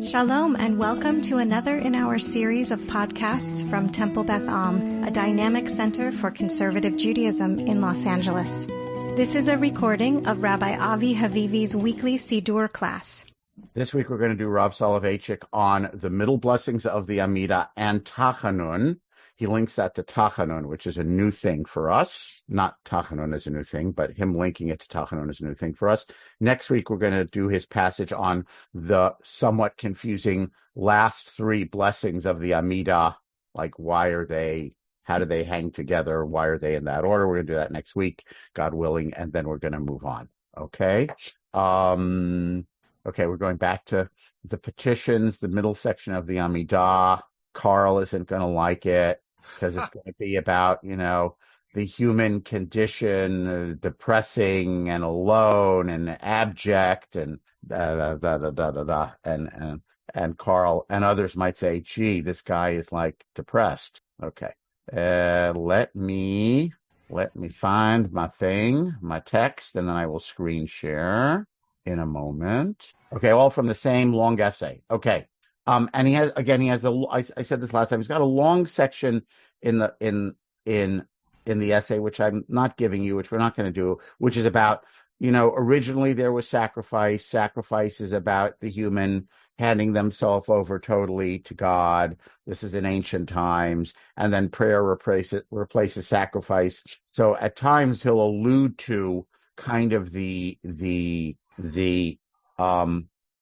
Shalom and welcome to another in our series of podcasts from Temple Beth Am, a dynamic center for conservative Judaism in Los Angeles. This is a recording of Rabbi Avi Havivi's weekly Siddur class. This week we're going to do Rav Soleveitchik on the middle blessings of the Amidah and Tachanun. He links that to Tachanun, which is a new thing for us. Not Tachanun is a new thing, but him linking it to Tachanun is a new thing for us. Next week, we're going to do his passage on the somewhat confusing last three blessings of the Amidah. Like, why are they, how do they hang together? Why are they in that order? We're going to do that next week, God willing, and then we're going to move on. Okay? Okay, we're going back to the petitions, the middle section of the Amidah. Carl isn't going to like it because it's going to be about, the human condition, depressing and alone and abject and and Carl and others might say, gee, this guy is like depressed. Okay. Let me find my text, and then I will screen share in a moment. Okay. All from the same long essay. Okay. And I said this last time, he's got a long section in the essay, which I'm not giving you, which we're not going to do, which is about, originally there was sacrifice. Sacrifice is about the human handing themselves over totally to God. This is in ancient times. And then prayer replaces sacrifice. So at times he'll allude to kind of the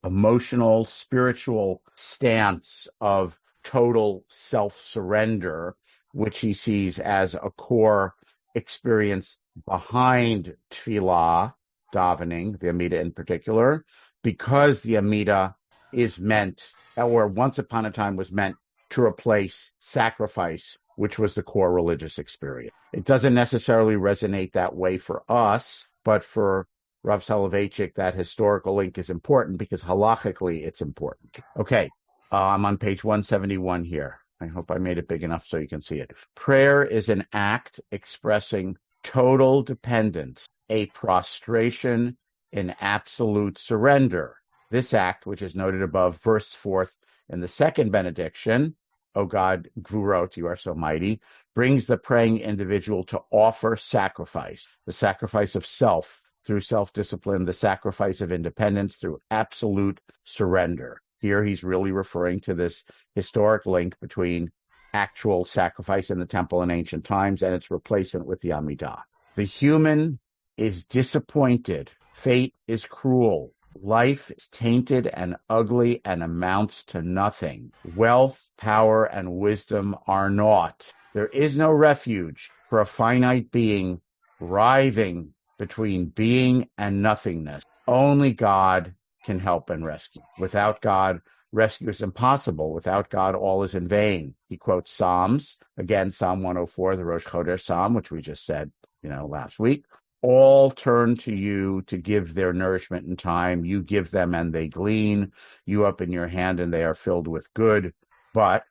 emotional, spiritual stance of total self-surrender, which he sees as a core experience behind tefillah, davening, the Amidah in particular, because the Amidah is meant, or once upon a time was meant to replace sacrifice, which was the core religious experience. It doesn't necessarily resonate that way for us, but for Rav Soleveitchik, that historical link is important because halachically it's important. Okay, I'm on page 171 here. I hope I made it big enough so you can see it. Prayer is an act expressing total dependence, a prostration in absolute surrender. This act, which is noted above, verse 4th in the second benediction, O God, Gvurot, you are so mighty, brings the praying individual to offer sacrifice, the sacrifice of self, through self-discipline, the sacrifice of independence through absolute surrender. Here he's really referring to this historic link between actual sacrifice in the temple in ancient times and its replacement with the Amidah. The human is disappointed. Fate is cruel. Life is tainted and ugly and amounts to nothing. Wealth, power, and wisdom are naught. There is no refuge for a finite being writhing between being and nothingness. Only God can help and rescue. Without God, rescue is impossible. Without God, all is in vain. He quotes Psalms, again, Psalm 104, the Rosh Chodesh Psalm, which we just said, last week. All turn to you to give their nourishment in time. You give them and they glean. You open your hand and they are filled with good. But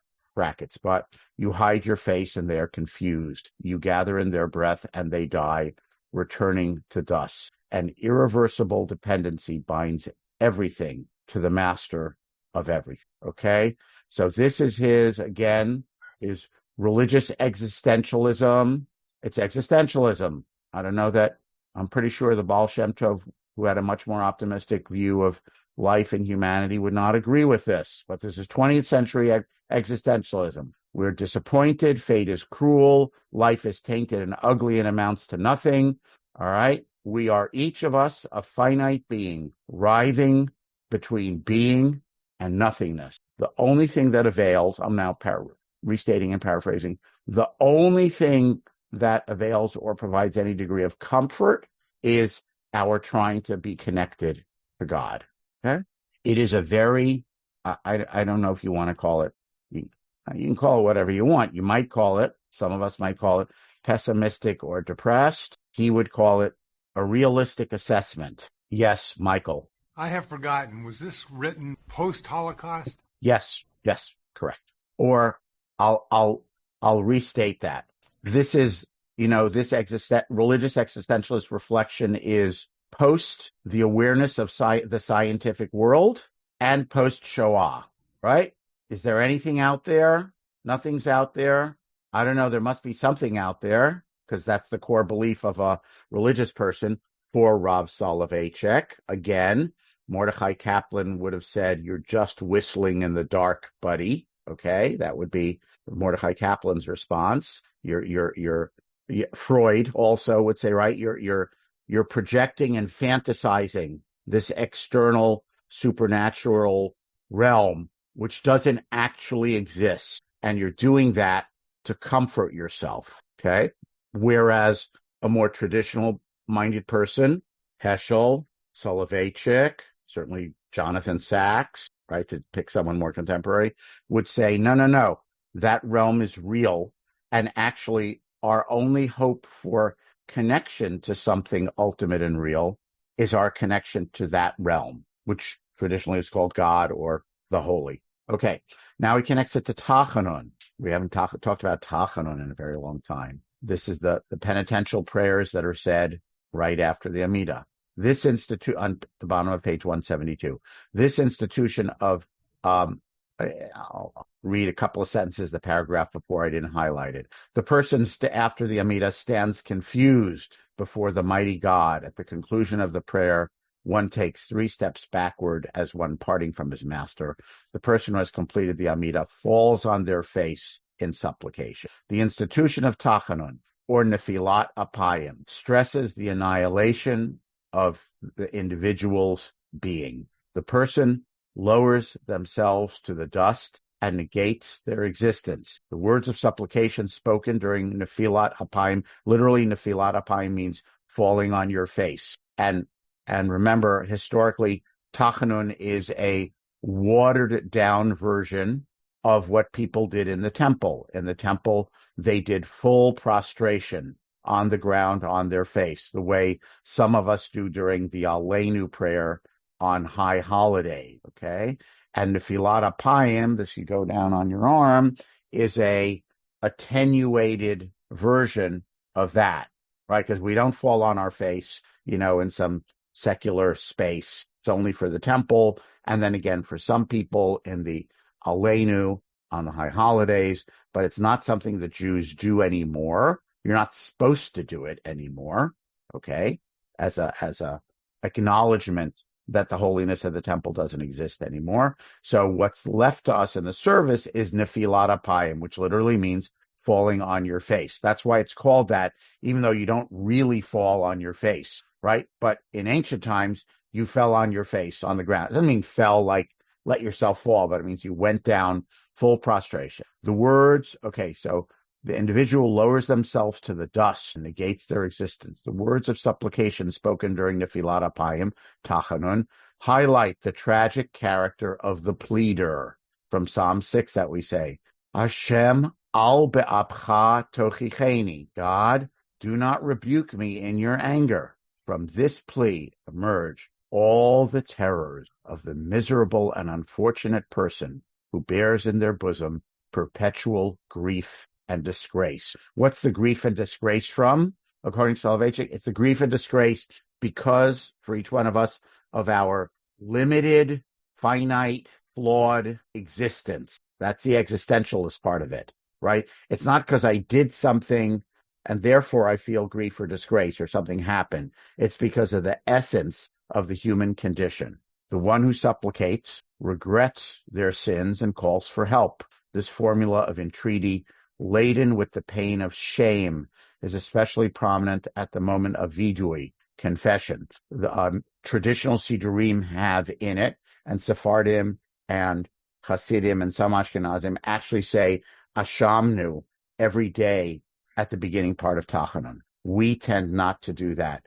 you hide your face and they are confused. You gather in their breath and they die, returning to dust. An irreversible dependency binds everything to the master of everything. Okay? So this is his religious existentialism. It's existentialism. I don't know that, I'm pretty sure the Baal Shem Tov, who had a much more optimistic view of life and humanity, would not agree with this. But this is 20th century existentialism. We're disappointed. Fate is cruel. Life is tainted and ugly and amounts to nothing. All right. We are each of us a finite being writhing between being and nothingness. The only thing that avails, I'm now restating and paraphrasing, the only thing that avails or provides any degree of comfort is our trying to be connected to God. Okay. It is a very, I don't know if you want to call it, you can call it whatever you want. You might call it, some of us might call it pessimistic or depressed. He would call it a realistic assessment. Yes, Michael. I have forgotten. Was this written post-Holocaust? Yes, correct. Or I'll restate that. This is, this religious existentialist reflection is post the awareness of the scientific world and post-Shoah, right? Is there anything out there? Nothing's out there. I don't know. There must be something out there because that's the core belief of a religious person for Rav Soleveitchik. Again, Mordechai Kaplan would have said, you're just whistling in the dark, buddy. Okay. That would be Mordechai Kaplan's response. Freud also would say, right? You're projecting and fantasizing this external supernatural realm, which doesn't actually exist. And you're doing that to comfort yourself. Okay. Whereas a more traditional minded person, Heschel, Soloveichik, certainly Jonathan Sachs, right, to pick someone more contemporary, would say, no, that realm is real. And actually our only hope for connection to something ultimate and real is our connection to that realm, which traditionally is called God or the holy. Okay. Now he connects it to Tachanun. We haven't talked about Tachanun in a very long time. This is the penitential prayers that are said right after the Amidah. This on the bottom of page 172, this institution of, I'll read a couple of sentences, the paragraph before I didn't highlight it. The person after the Amidah stands confused before the mighty God. At the conclusion of the prayer, one takes 3 steps backward as one parting from his master. The person who has completed the Amidah falls on their face in supplication. The institution of Tachanun, or Nefilat Apayim, stresses the annihilation of the individual's being. The person lowers themselves to the dust and negates their existence. The words of supplication spoken during Nefilat Apayim, literally Nefilat Apayim means falling on your face. And remember, historically, Tachanun is a watered down version of what people did in the temple. In the temple, they did full prostration on the ground, on their face, the way some of us do during the Aleinu prayer on High Holiday, okay? And Nefilat Apayim, this you go down on your arm, is a attenuated version of that, right? Because we don't fall on our face, in some secular space. It's only for the temple, and then again for some people in the Aleinu on the high holidays, but it's not something that Jews do anymore. You're not supposed to do it anymore, okay? As a acknowledgement that the holiness of the temple doesn't exist anymore. So what's left to us in the service is Nefilat Apayim, which literally means falling on your face. That's why it's called that, even though you don't really fall on your face, right? But in ancient times, you fell on your face on the ground. It doesn't mean fell like let yourself fall, but it means you went down full prostration. The words, okay, so the individual lowers themselves to the dust and negates their existence. The words of supplication spoken during Nefilat Apayim, Tachanun, highlight the tragic character of the pleader. From Psalm 6 that we say, Hashem al be'apcha tochicheni. God, do not rebuke me in your anger. From this plea emerge all the terrors of the miserable and unfortunate person who bears in their bosom perpetual grief and disgrace. What's the grief and disgrace from? According to Soleveitchik, it's the grief and disgrace because, for each one of us, of our limited, finite, flawed existence. That's the existentialist part of it, right? It's not because I did something and therefore I feel grief or disgrace or something happened. It's because of the essence of the human condition. The one who supplicates regrets their sins and calls for help. This formula of entreaty, laden with the pain of shame, is especially prominent at the moment of vidui, confession. The traditional Siddurim have in it, and Sephardim and Hasidim and some Ashkenazim actually say Ashamnu every day at the beginning part of Tachanun. We tend not to do that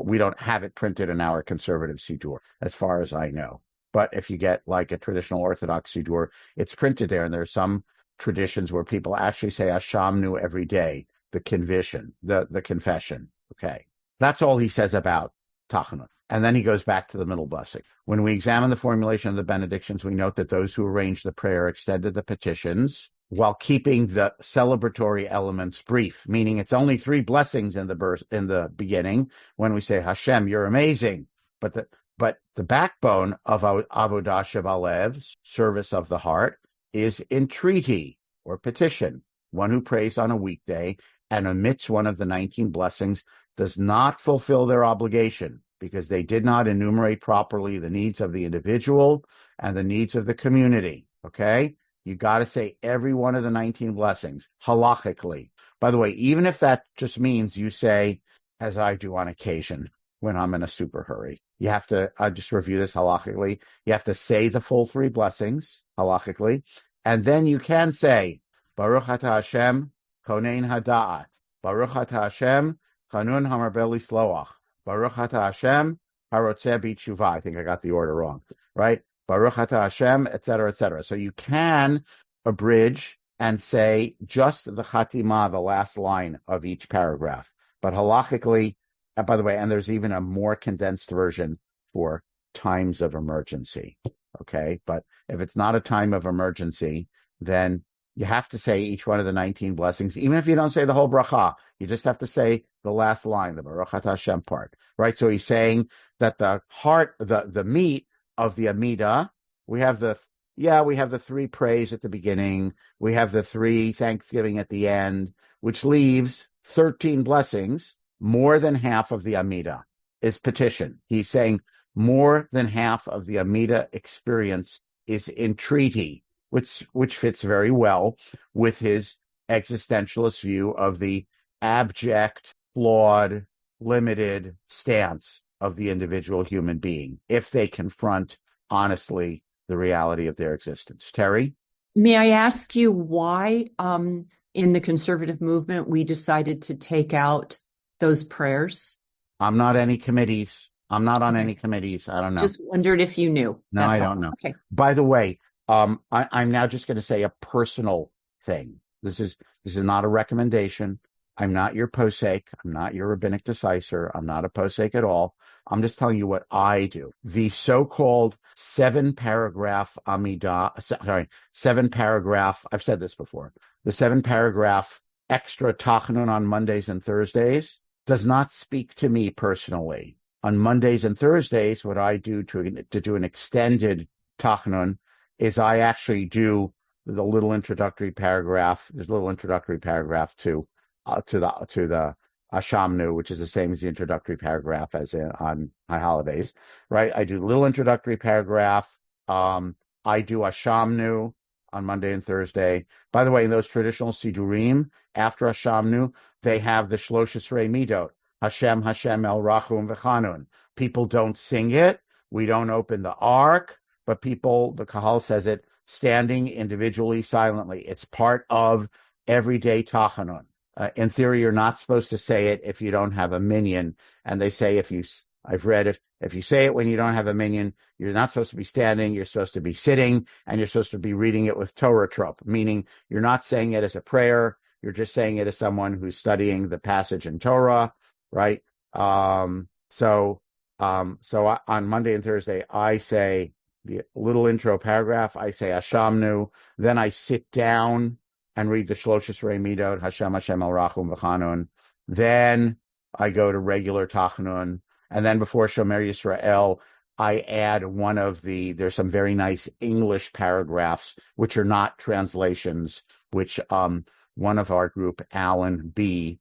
we don't have it printed in our conservative Siddur, as far as I know. But if you get like a traditional Orthodox Siddur, it's printed there, and there are some traditions where people actually say Ashamnu every day, the confession, the confession. Okay. That's all he says about Tachanun. And then he goes back to the middle blessing. When we examine the formulation of the benedictions, we note that those who arranged the prayer extended the petitions while keeping the celebratory elements brief, meaning it's only 3 blessings in the beginning when we say, Hashem, you're amazing. But But the backbone of Avodah Shebalev, service of the heart, is entreaty or petition. One who prays on a weekday and omits one of the 19 blessings does not fulfill their obligation because they did not enumerate properly the needs of the individual and the needs of the community. Okay? You got to say every one of the 19 blessings halachically. By the way, even if that just means you say, as I do on occasion when I'm in a super hurry, you have to just review this halachically. You have to say the full 3 blessings halachically, and then you can say, Baruch Atah Hashem, Konein Hada'at. Baruch Atah Hashem, Chanun Hamarbel Lisloach. Baruch Atah Hashem, Harotzeh B'Tshuva. I think I got the order wrong, right? Baruch Atah Hashem, etc., etc. So you can abridge and say just the Chatimah, the last line of each paragraph. But halachically, and by the way, and there's even a more condensed version for times of emergency. Okay, but if it's not a time of emergency, then you have to say each one of the 19 blessings, even if you don't say the whole bracha. You just have to say the last line, the Baruch Atah Hashem part, right? So he's saying that the heart, the meat of the Amidah, we have the 3 praise at the beginning, we have the 3 thanksgiving at the end, which leaves 13 blessings. More than half of the Amidah is petition. He's saying more than half of the Amidah experience is entreaty, which fits very well with his existentialist view of the abject, flawed, limited stance of the individual human being if they confront honestly the reality of their existence. Terry? May I ask you why in the conservative movement we decided to take out those prayers? I'm not any committees. I'm not on any committees. I don't know. Just wondered if you knew. No, I don't know. Okay. By the way, I'm now just going to say a personal thing. This is not a recommendation. I'm not your posek. I'm not your rabbinic decisor. I'm not a posek at all. I'm just telling you what I do. The so-called 7-paragraph Amidah, 7-paragraph, I've said this before, the 7-paragraph extra Tachanun on Mondays and Thursdays does not speak to me personally. On Mondays and Thursdays, what I do to do an extended Tachanun is I actually do the little introductory paragraph. There's a little introductory paragraph to the Ashamnu, which is the same as the introductory paragraph as on high holidays, right? I do a little introductory paragraph. I do Ashamnu on Monday and Thursday. By the way, in those traditional Siddurim, after Ashamnu, they have the Shlosh Esrei Midot, Hashem, Hashem, El Rachum V'Chanun. People don't sing it. We don't open the ark, but the Kahal says it standing individually, silently. It's part of everyday Tachanun. In theory, you're not supposed to say it if you don't have a minyan. And they say if you say it when you don't have a minyan, you're not supposed to be standing, you're supposed to be sitting, and you're supposed to be reading it with Torah trop, meaning you're not saying it as a prayer, you're just saying it as someone who's studying the passage in Torah, right? So on Monday and Thursday, I say the little intro paragraph, I say Ashamnu, then I sit down and read the Shlosh Esrei Midot, Hashem, Hashem, El Rachum V'Chanun. Then I go to regular Tachanun. And then before Shomer Yisrael, I add there's some very nice English paragraphs, which are not translations, which one of our group, Alan B.,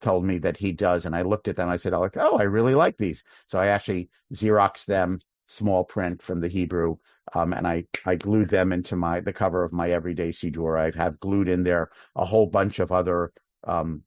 told me that he does. And I looked at them. I said, I really like these. So I actually Xeroxed them, small print from the Hebrew, and I glued them into the cover of my everyday Siddur. I have glued in there a whole bunch of other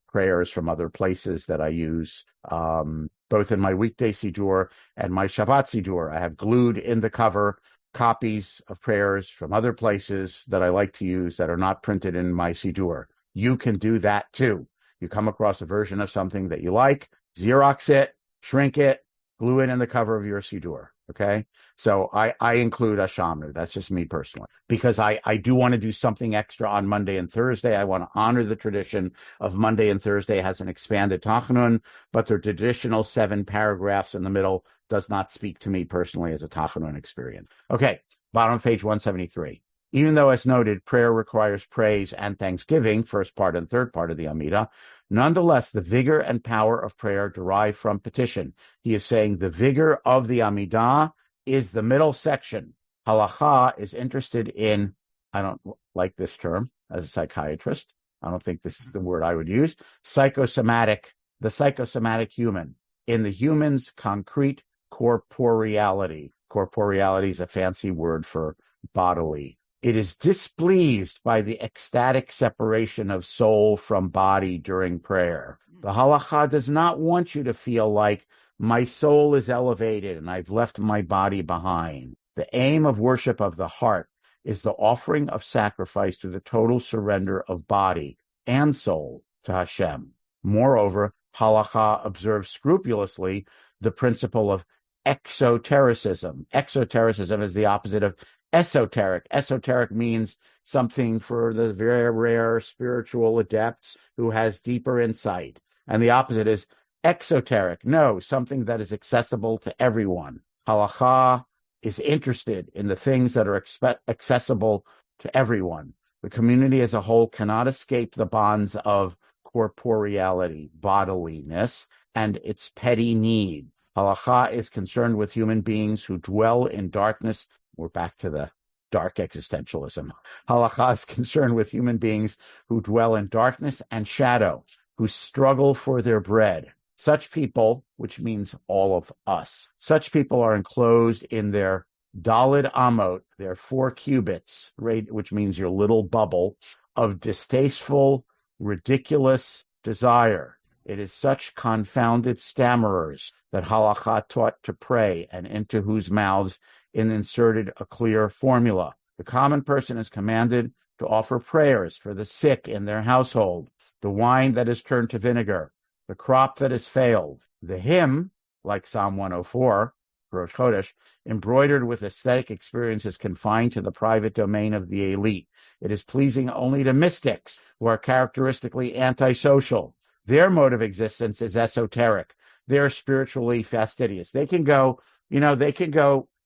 prayers from other places that I use, both in my weekday Siddur and my Shabbat Siddur. I have glued in the cover copies of prayers from other places that I like to use that are not printed in my Siddur. You can do that too. You come across a version of something that you like, Xerox it, shrink it, glue it in the cover of your Siddur. Okay, so I include Ashamnu. That's just me personally, because I do want to do something extra on Monday and Thursday. I want to honor the tradition of Monday and Thursday has an expanded Tachanun, but the traditional 7 paragraphs in the middle does not speak to me personally as a Tachanun experience. Okay, bottom of page 173. Even though, as noted, prayer requires praise and thanksgiving, first part and third part of the Amidah, nonetheless, the vigor and power of prayer derive from petition. He is saying the vigor of the Amidah is the middle section. Halacha is interested in, I don't like this term as a psychiatrist. I don't think this is the word I would use. The psychosomatic human, in the human's concrete corporeality. Corporeality is a fancy word for bodily. It is displeased by the ecstatic separation of soul from body during prayer. The halacha does not want you to feel like my soul is elevated and I've left my body behind. The aim of worship of the heart is the offering of sacrifice through the total surrender of body and soul to Hashem. Moreover, halacha observes scrupulously the principle of exotericism. Exotericism is the opposite of esoteric. Esoteric means something for the very rare spiritual adepts who has deeper insight. And the opposite is exoteric. No, something that is accessible to everyone. Halacha is interested in the things that are accessible to everyone. The community as a whole cannot escape the bonds of corporeality, bodiliness, and its petty need. Halacha is concerned with human beings who dwell in darkness. We're back to the dark existentialism. Halacha is concerned with human beings who dwell in darkness and shadow, who struggle for their bread. Such people, which means all of us, such people are enclosed in their daled amot, their 4 cubits, which means your little bubble, of distasteful, ridiculous desire. It is such confounded stammerers that halacha taught to pray, and into whose mouths is inserted a clear formula. The common person is commanded to offer prayers for the sick in their household, the wine that is turned to vinegar, the crop that has failed. The hymn, like Psalm 104, Rosh Chodesh, embroidered with aesthetic experiences confined to the private domain of the elite. It is pleasing only to mystics who are characteristically antisocial. Their mode of existence is esoteric. They're spiritually fastidious. They can go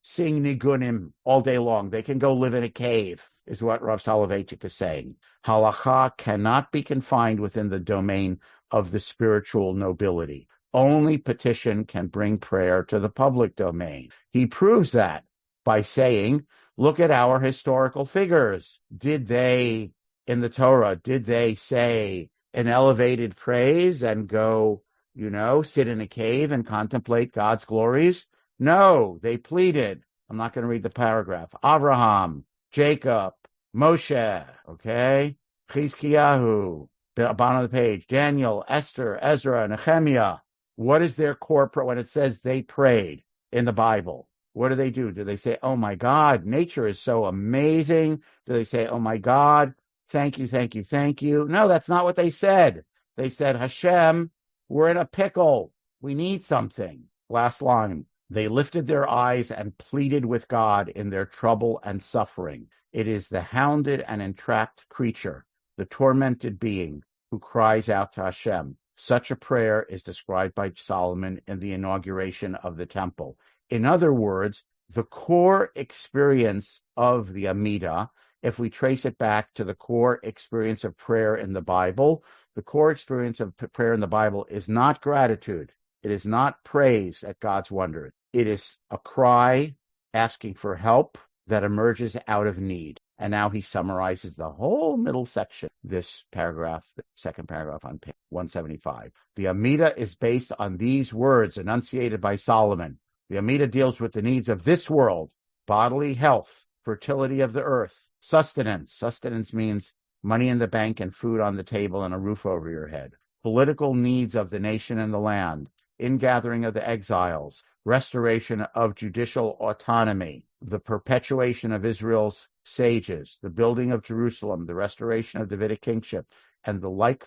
sing nigunim all day long. They can go live in a cave, is what Rav Soleveitchik is saying. Halacha cannot be confined within the domain of the spiritual nobility. Only petition can bring prayer to the public domain. He proves that by saying, look at our historical figures. Did they, in the Torah, did they say an elevated praise and go, sit in a cave and contemplate God's glories? No, they pleaded. I'm not going to read the paragraph. Abraham, Jacob, Moshe, okay? Chizkiyahu, bottom of the page, Daniel, Esther, Ezra, Nehemiah. What is their corporate, when it says they prayed in the Bible? What do? Do they say, oh my God, nature is so amazing? Do they say, oh my God, thank you, thank you, thank you? No, that's not what they said. They said, Hashem, we're in a pickle. We need something. Last line. They lifted their eyes and pleaded with God in their trouble and suffering. It is the hounded and entrapped creature, the tormented being, who cries out to Hashem. Such a prayer is described by Solomon in the inauguration of the temple. In other words, the core experience of the Amidah, if we trace it back to the core experience of prayer in the Bible, the core experience of prayer in the Bible is not gratitude. It is not praise at God's wonders. It is a cry asking for help that emerges out of need. And now he summarizes the whole middle section, this paragraph, the second paragraph on page 175. The Amidah is based on these words enunciated by Solomon. The Amidah deals with the needs of this world, bodily health, fertility of the earth, sustenance. Sustenance means money in the bank and food on the table and a roof over your head. Political needs of the nation and the land, ingathering of the exiles, restoration of judicial autonomy, the perpetuation of Israel's sages, the building of Jerusalem, the restoration of Davidic kingship, and the like,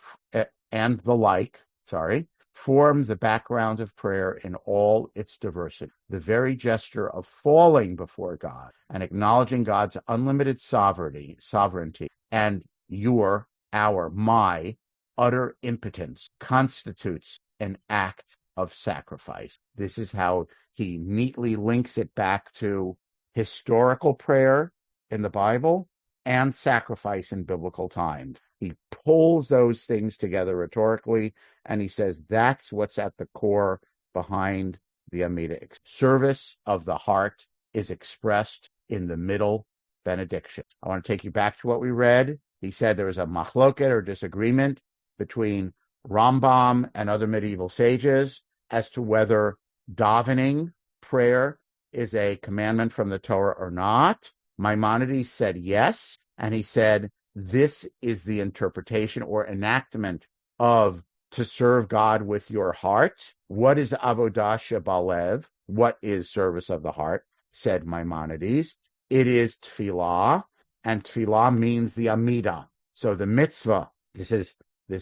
form the background of prayer in all its diversity. The very gesture of falling before God and acknowledging God's unlimited sovereignty, and my utter impotence constitutes an act of sacrifice. This is how he neatly links it back to historical prayer in the Bible and sacrifice in biblical times. He pulls those things together rhetorically, and he says that's what's at the core behind the Amidah. Service of the heart is expressed in the middle benediction. I want to take you back to what we read. He said there was a machloket or disagreement between Rambam and other medieval sages as to whether davening, prayer, is a commandment from the Torah or not. Maimonides said yes, and he said this is the interpretation or enactment of to serve God with your heart. What is avodah shebalev? What is service of the heart? Said Maimonides. It is tefillah, and tefillah means the Amidah. So the mitzvah, this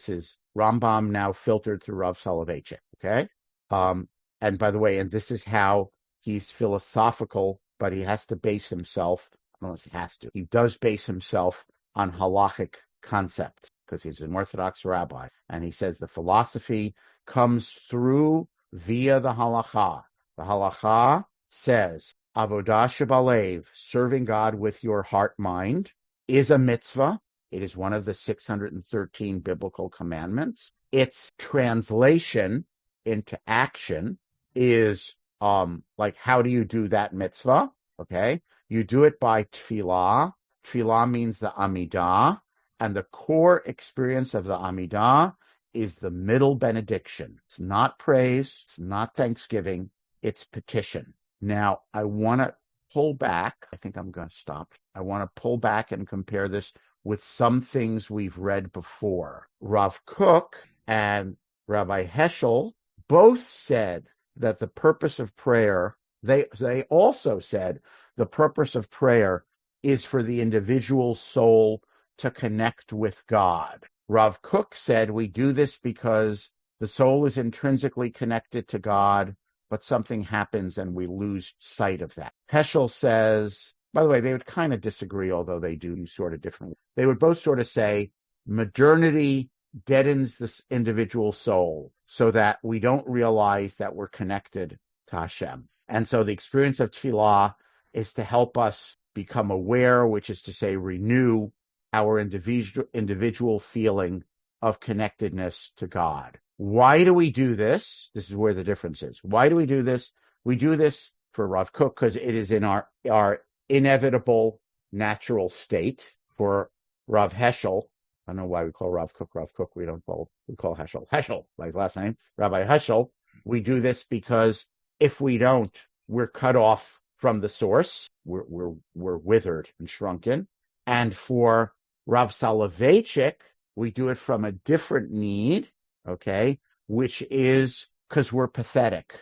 is Rambam now filtered through Rav Soleveitchik, okay? And by the way, and this is how he's philosophical, but he has to base himself, I don't know if he has to, he does base himself on halachic concepts, because he's an Orthodox rabbi. And he says the philosophy comes through via the halacha. The halacha says, avodah shebalev, serving God with your heart, mind, is a mitzvah. It is one of the 613 biblical commandments. Its translation into action is like, how do you do that mitzvah? Okay. You do it by tefillah. Tefillah means the Amidah, and the core experience of the Amidah is the middle benediction. It's not praise. It's not thanksgiving. It's petition. Now, I want to pull back. I think I'm going to stop. I want to pull back and compare this with some things we've read before. Rav Kook and Rabbi Heschel both said that the purpose of prayer, they also said the purpose of prayer is for the individual soul to connect with God. Rav Kook said we do this because the soul is intrinsically connected to God, but something happens and we lose sight of that. Heschel says, by the way, they would kind of disagree, although they do sort of differently. They would both sort of say modernity deadens this individual soul so that we don't realize that we're connected to Hashem. And so the experience of tefillah is to help us become aware, which is to say renew our individual feeling of connectedness to God. Why do we do this? This is where the difference is. Why do we do this? We do this for Rav Kook because it is in our inevitable natural state. For Rav Heschel, I don't know why we call Rav Kook. We call Heschel, like his last name, Rabbi Heschel. We do this because if we don't, we're cut off from the source. We're withered and shrunken. And for Rav Soleveitchik, we do it from a different need, okay, which is because we're pathetic.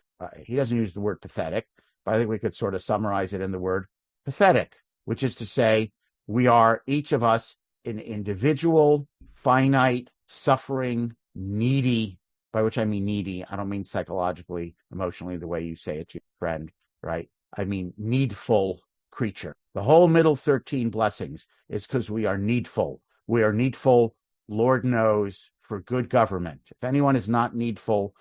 He doesn't use the word pathetic, but I think we could sort of summarize it in the word pathetic, which is to say we are, each of us, an individual, finite, suffering, needy, by which I mean needy. I don't mean psychologically, emotionally, the way you say it to your friend, right? I mean needful creature. The whole middle 13 blessings is because we are needful. We are needful, Lord knows, for good government. If anyone is not needful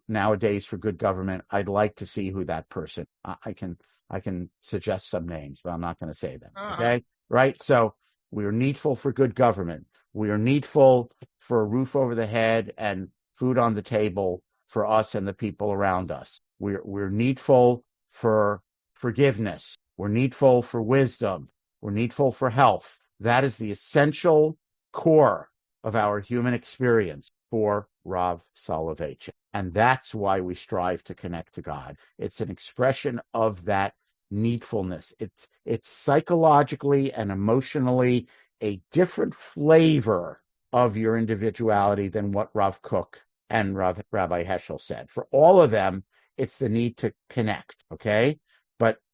nowadays for good government, I'd like to see who that person. I can suggest some names, but I'm not going to say them. Okay? Right? So we are needful for good government. We are needful for a roof over the head and food on the table for us and the people around us. We're needful for forgiveness. We're needful for wisdom. We're needful for health. That is the essential core of our human experience for Rav Soleveitchik. And that's why we strive to connect to God. It's an expression of that needfulness. It's psychologically and emotionally a different flavor of your individuality than what Rav Kook and Rabbi Heschel said. For all of them, it's the need to connect, okay?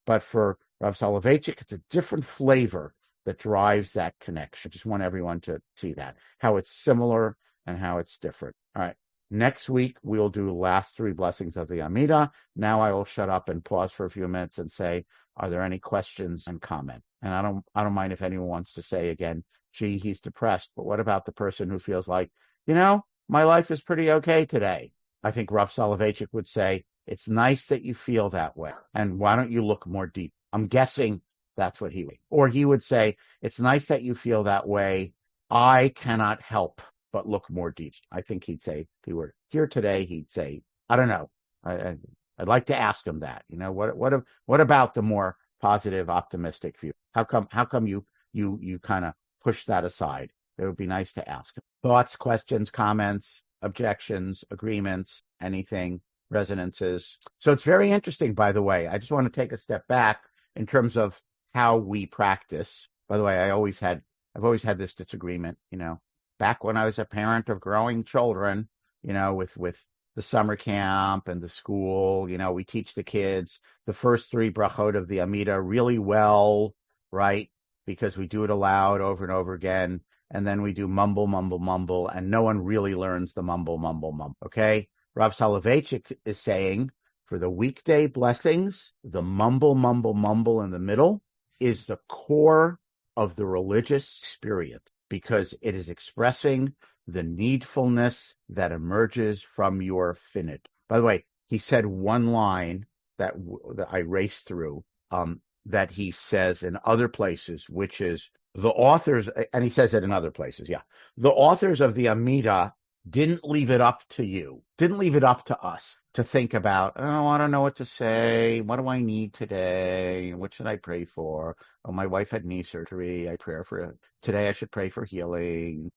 But for Rav Soleveitchik, it's a different flavor that drives that connection. Just want everyone to see that, how it's similar and how it's different. All right. Next week, we'll do the last three blessings of the Amidah. Now I will shut up and pause for a few minutes and say, are there any questions and comment? And I don't mind if anyone wants to say again, gee, he's depressed, but what about the person who feels like, my life is pretty okay today? I think Rav Soleveitchik would say, it's nice that you feel that way. And why don't you look more deep? I'm guessing That's what he would. Or he would say, it's nice that you feel that way. I cannot help but look more deep. I think he'd say, if he were here today, he'd say, I don't know. I'd like to ask him that. What about the more positive, optimistic view? How come you kind of push that aside? It would be nice to ask him. Thoughts, questions, comments, objections, agreements, anything, resonances. So it's very interesting, by the way. I just want to take a step back in terms of how we practice. By the way, I've always had this disagreement, back when I was a parent of growing children, with the summer camp and the school, we teach the kids the first 3 brachot of the Amidah really well, right? Because we do it aloud over and over again. And then we do mumble, mumble, mumble, and no one really learns the mumble, mumble, mumble. Okay? Rav Soleveitchik is saying for the weekday blessings, the mumble, mumble, mumble in the middle is the core of the religious experience because it is expressing the needfulness that emerges from your finite. By the way, he said one line that I raced through that he says in other places, which is the authors, and he says it in other places, the authors of the Amidah didn't leave it up to you, didn't leave it up to us to think about, oh, I don't know what to say. What do I need today? What should I pray for? Oh, my wife had knee surgery. I pray for it. Today I should pray for healing,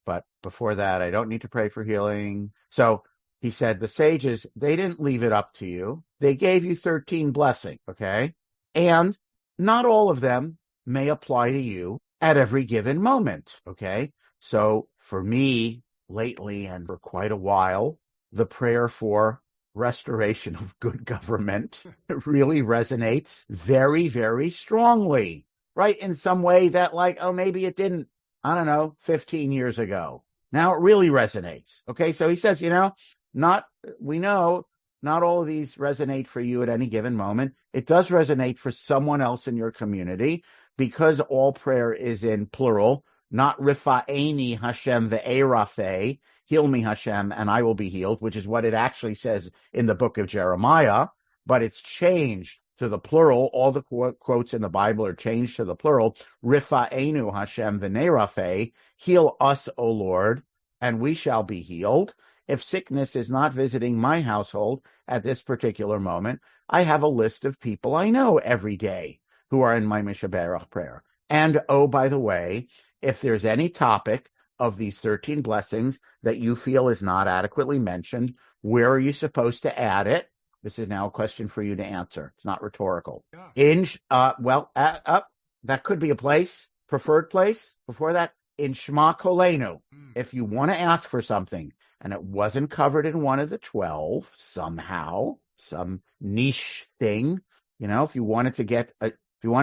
but before that, I don't need to pray for healing. So he said, the sages, they didn't leave it up to you. They gave you 13 blessings, okay? And not all of them may apply to you at every given moment, okay? So for me, lately and for quite a while, the prayer for restoration of good government really resonates very, very strongly, right? In some way that maybe it didn't, 15 years ago. Now it really resonates, okay? So he says, not all of these resonate for you at any given moment. It does resonate for someone else in your community because all prayer is in plural, not rifa'eni Hashem ve'erafe, heal me Hashem and I will be healed, which is what it actually says in the book of Jeremiah, but it's changed to the plural. All the quotes in the Bible are changed to the plural. Rifa'enu Hashem ve'erafe, heal us, O Lord, and we shall be healed. If sickness is not visiting my household at this particular moment, I have a list of people I know every day who are in my Mishaberach prayer. And, oh, by the way, if there's any topic of these 13 blessings that you feel is not adequately mentioned, where are you supposed to add it? This is now a question for you to answer. It's not rhetorical. That could be a place, preferred place. Before that, in Shema Kolenu. If you want to ask for something, and it wasn't covered in one of the 12 somehow, some niche thing, if you wanted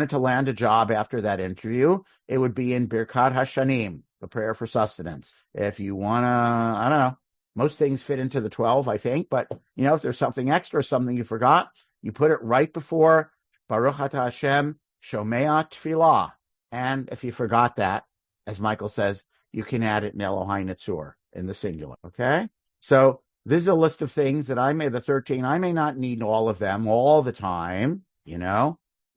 to land a job after that interview, it would be in Birkat Hashanim, the prayer for sustenance. If you want to, I don't know, most things fit into the 12, I think, but if there's something extra, something you forgot, you put it right before Baruch Atah Hashem Shomea Tfilah. And if you forgot that, as Michael says, you can add it in Elohai Netzur in the singular, okay? So this is a list of things that the 13, I may not need all of them all the time,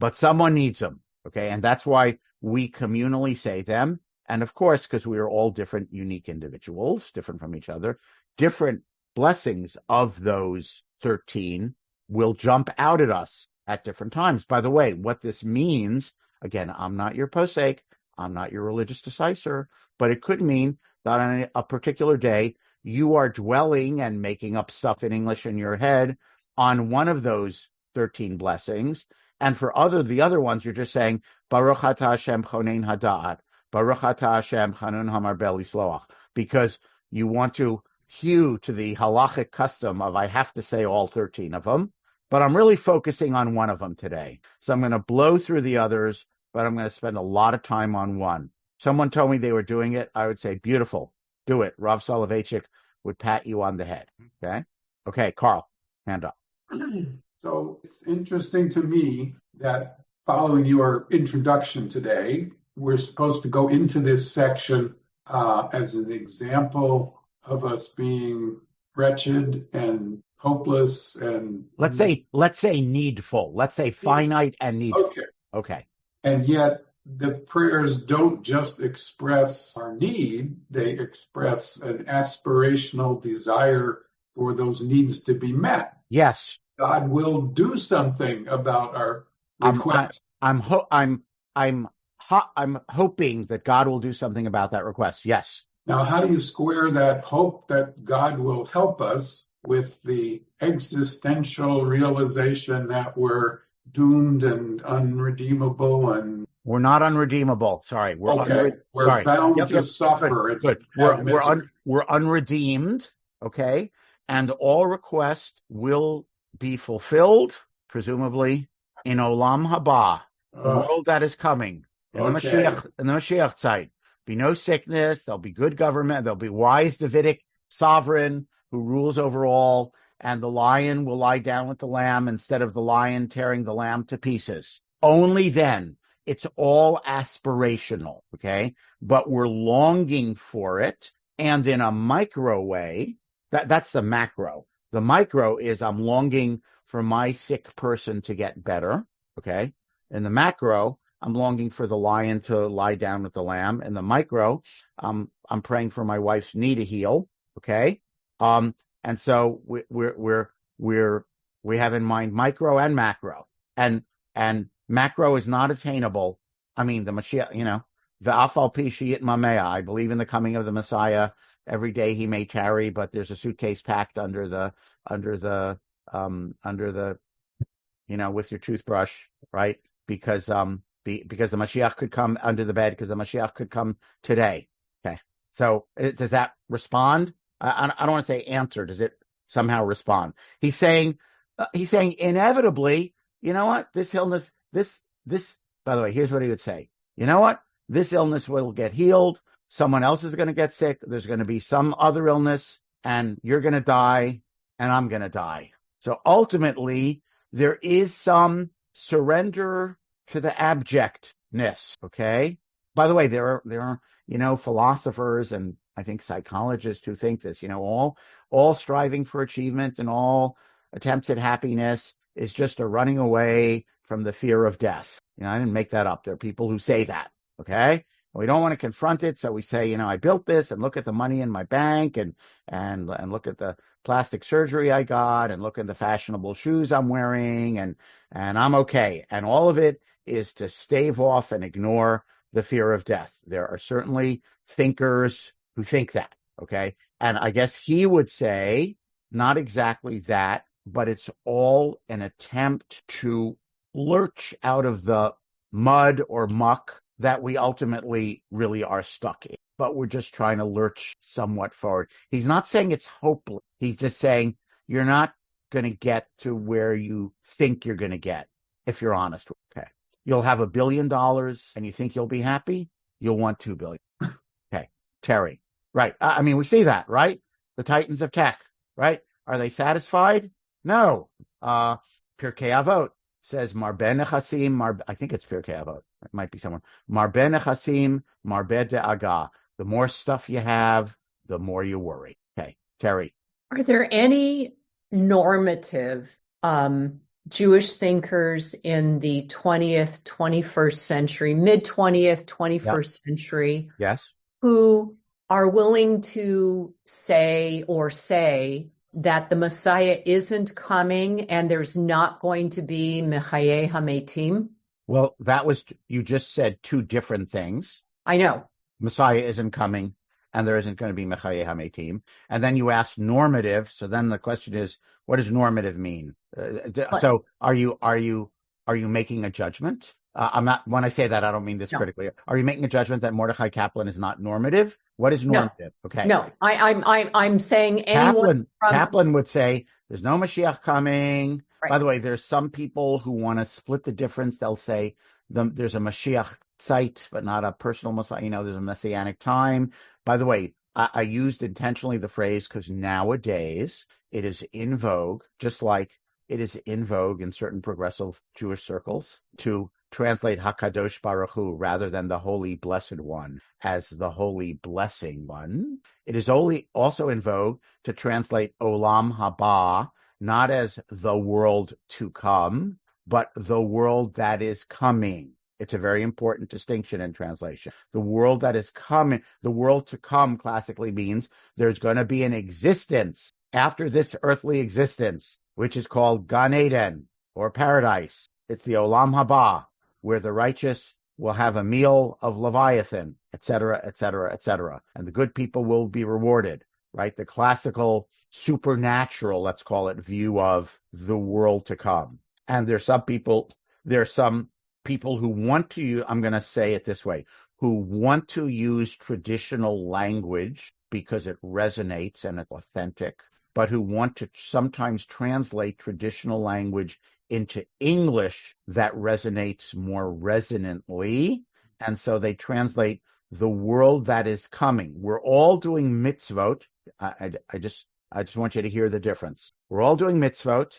but someone needs them, okay? And that's why we communally say them. And of course, because we are all different, unique individuals, different from each other, different blessings of those 13 will jump out at us at different times. By the way, what this means, again, I'm not your posek, I'm not your religious decisor, but it could mean that on a particular day, you are dwelling and making up stuff in English in your head on one of those 13 blessings. And for the other ones, you're just saying, Baruch Atah Hashem Chonein Hada'at, Baruch Atah Hashem Chanun Hamarbel Yisloach, because you want to hew to the halachic custom of I have to say all 13 of them, but I'm really focusing on one of them today. So I'm going to blow through the others, but I'm going to spend a lot of time on one. Someone told me they were doing it. I would say, beautiful, do it. Rav Soleveitchik would pat you on the head. Okay, Carl, hand up. So it's interesting to me that following your introduction today, we're supposed to go into this section as an example of us being wretched and hopeless and let's say needful. Let's say finite and needful. Okay. Okay. And yet the prayers don't just express our need, they express an aspirational desire for those needs to be met. Yes. God will do something about our I'm requests. I'm hoping that God will do something about that request. Yes. Now, how do you square that hope that God will help us with the existential realization that we're doomed and unredeemable and We're not unredeemable. Sorry. we're bound Yep, to yep. suffer and Good. have misery? We're unredeemed. Okay. And all requests will be fulfilled, presumably, in Olam Haba, the world that is coming, in the Mashiach side. Be no sickness. There'll be good government. There'll be wise Davidic sovereign who rules over all, and the lion will lie down with the lamb instead of the lion tearing the lamb to pieces. Only then. It's all aspirational, okay? But we're longing for it, and in a micro way, that's the macro. The micro is I'm longing for my sick person to get better, okay? In the macro, I'm longing for the lion to lie down with the lamb. In the micro, I'm praying for my wife's knee to heal, okay? And so we have in mind micro and macro, and macro is not attainable. I mean, the Mashiach, the Afal Pishiyit Mamea. I believe in the coming of the Messiah. Every day he may tarry, but there's a suitcase packed under the, with your toothbrush, right? Because the Mashiach could come under the bed, because the Mashiach could come today. Okay. So does that respond? I don't want to say answer. Does it somehow respond? He's saying inevitably, you know what? This illness, by the way, here's what he would say. You know what? This illness will get healed. Someone else is going to get sick. There's going to be some other illness, and you're going to die, and I'm going to die. So ultimately, there is some surrender to the abjectness. Okay. By the way, there are philosophers and I think psychologists who think this. All striving for achievement and all attempts at happiness is just a running away from the fear of death. I didn't make that up. There are people who say that, okay? We don't want to confront it, so we say, I built this, and look at the money in my bank, and look at the plastic surgery I got, and look at the fashionable shoes I'm wearing, and I'm okay. And all of it is to stave off and ignore the fear of death. There are certainly thinkers who think that, okay? And I guess he would say, not exactly that, but it's all an attempt to lurch out of the mud or muck that we ultimately really are stuck in. But we're just trying to lurch somewhat forward. He's not saying it's hopeless. He's just saying you're not going to get to where you think you're going to get, if you're honest. Okay. You'll have $1 billion and you think you'll be happy. You'll want $2 billion. Okay. Terry. Right. I mean, we see that, right? The titans of tech, right? Are they satisfied? No. Pirkei Avot says, Marbe Nechasim, I think it's Pirkei Avot. It might be someone. Marbe Nechasim, Marbe De'aga. The more stuff you have, the more you worry. Okay. Terry. Are there any normative Jewish thinkers in the 20th, 21st century, mid-20th, 21st century, yes, who are willing to say that the Messiah isn't coming and there's not going to be Mechayeh HaMetim? Well, you just said two different things. I know. Messiah isn't coming and there isn't going to be Mechayeh HaMetim. And then you asked normative. So then the question is, what does normative mean? So are you making a judgment? I'm not, when I say that, I don't mean this critically. Are you making a judgment that Mordechai Kaplan is not normative? What is normative? No. Okay. No, I'm saying anyone Kaplan would say there's no Mashiach coming. Right. By the way, there's some people who want to split the difference. They'll say there's a Mashiach site, but not a personal Messiah. There's a messianic time. By the way, I used intentionally the phrase because nowadays it is in vogue, just like it is in vogue in certain progressive Jewish circles to translate HaKadosh Baruch Hu rather than the Holy Blessed One as the Holy Blessing One. It is also in vogue to translate Olam Haba not as the world to come, but the world that is coming. It's a very important distinction in translation. The world that is coming, the world to come classically means there's going to be an existence after this earthly existence, which is called Gan Eden or paradise. It's the Olam Haba, where the righteous will have a meal of Leviathan, etc., etc., etc. And the good people will be rewarded, right? The classical supernatural, let's call it, view of the world to come. And there's some people who want to use, I'm going to say it this way, who want to use traditional language because it resonates and it's authentic, but who want to sometimes translate traditional language into English that resonates more resonantly. And so they translate the world that is coming. We're all doing mitzvot. I just want you to hear the difference. We're all doing mitzvot,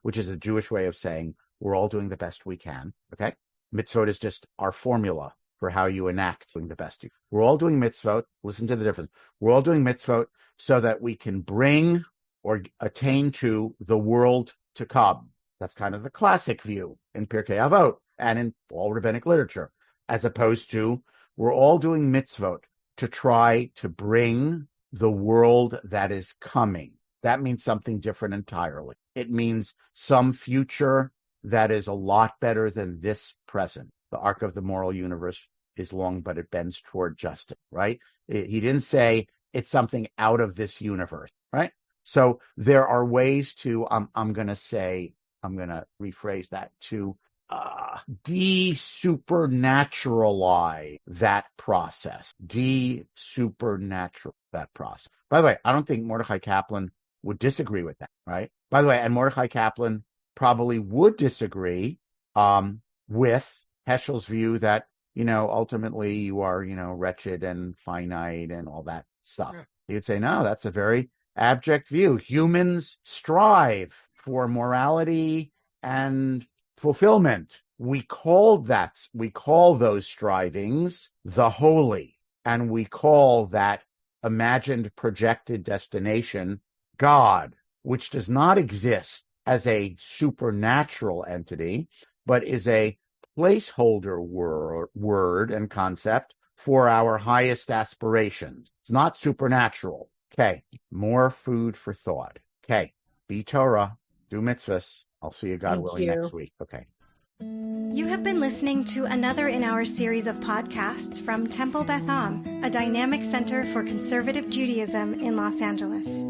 which is a Jewish way of saying we're all doing the best we can. Okay? Mitzvot is just our formula for how you enact doing the best. We're all doing mitzvot. Listen to the difference. We're all doing mitzvot so that we can bring or attain to the world to come. That's kind of the classic view in Pirkei Avot and in all rabbinic literature, as opposed to we're all doing mitzvot to try to bring the world that is coming. That means something different entirely. It means some future that is a lot better than this present. The arc of the moral universe is long, but it bends toward justice, right? He didn't say it's something out of this universe, right? So there are ways to, I'm going to rephrase that, to de-supernaturalize that process. De-supernatural that process. By the way, I don't think Mordechai Kaplan would disagree with that, right? By the way, and Mordechai Kaplan probably would disagree with Heschel's view that, ultimately you are, wretched and finite and all that stuff. Yeah. He would say, no, that's a very abject view. Humans strive for morality and fulfillment. We call those strivings the holy, and we call that imagined projected destination God, which does not exist as a supernatural entity, but is a placeholder word and concept for our highest aspirations. It's not supernatural. Okay, more food for thought. Okay, be Torah, do mitzvahs. I'll see you, God willing, next week. Okay. You have been listening to another in our series of podcasts from Temple Beth Am, a dynamic center for conservative Judaism in Los Angeles.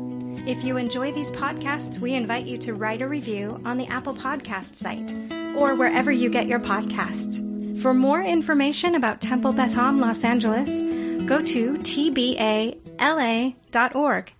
If you enjoy these podcasts, we invite you to write a review on the Apple Podcast site or wherever you get your podcasts. For more information about Temple Beth Am Los Angeles, go to tbala.org.